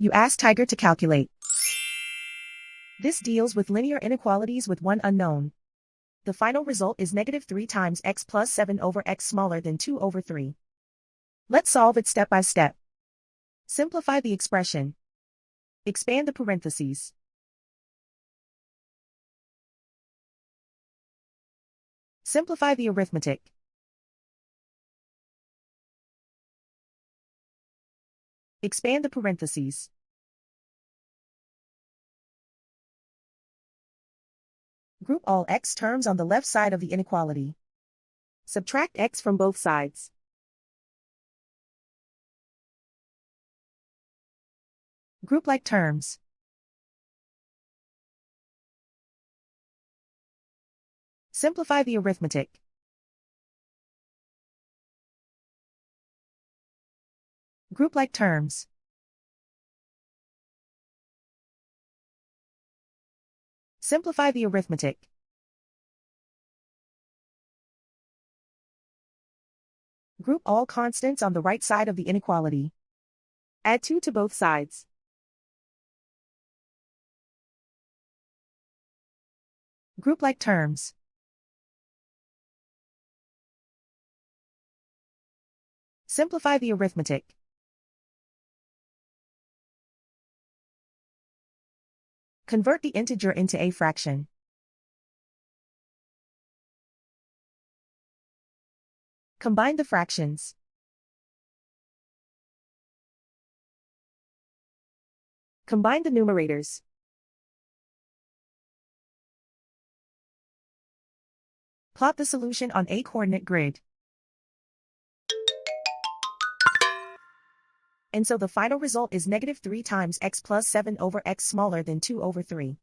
You ask Tiger to calculate. This deals with linear inequalities with one unknown. The final result is -3 times x plus 7 over x smaller than 2 over 3. Let's solve it step by step. Simplify the expression. Expand the parentheses. Simplify the arithmetic. Expand the parentheses. Group all x terms on the left side of the inequality. Subtract x from both sides. Group like terms. Simplify the arithmetic. Group like terms. Simplify the arithmetic. Group all constants on the right side of the inequality. Add 2 to both sides. Group like terms. Simplify the arithmetic. Convert the integer into a fraction. Combine the fractions. Combine the numerators. Plot the solution on a coordinate grid. And so the final result is -3 times x plus 7 over x smaller than 2 over 3.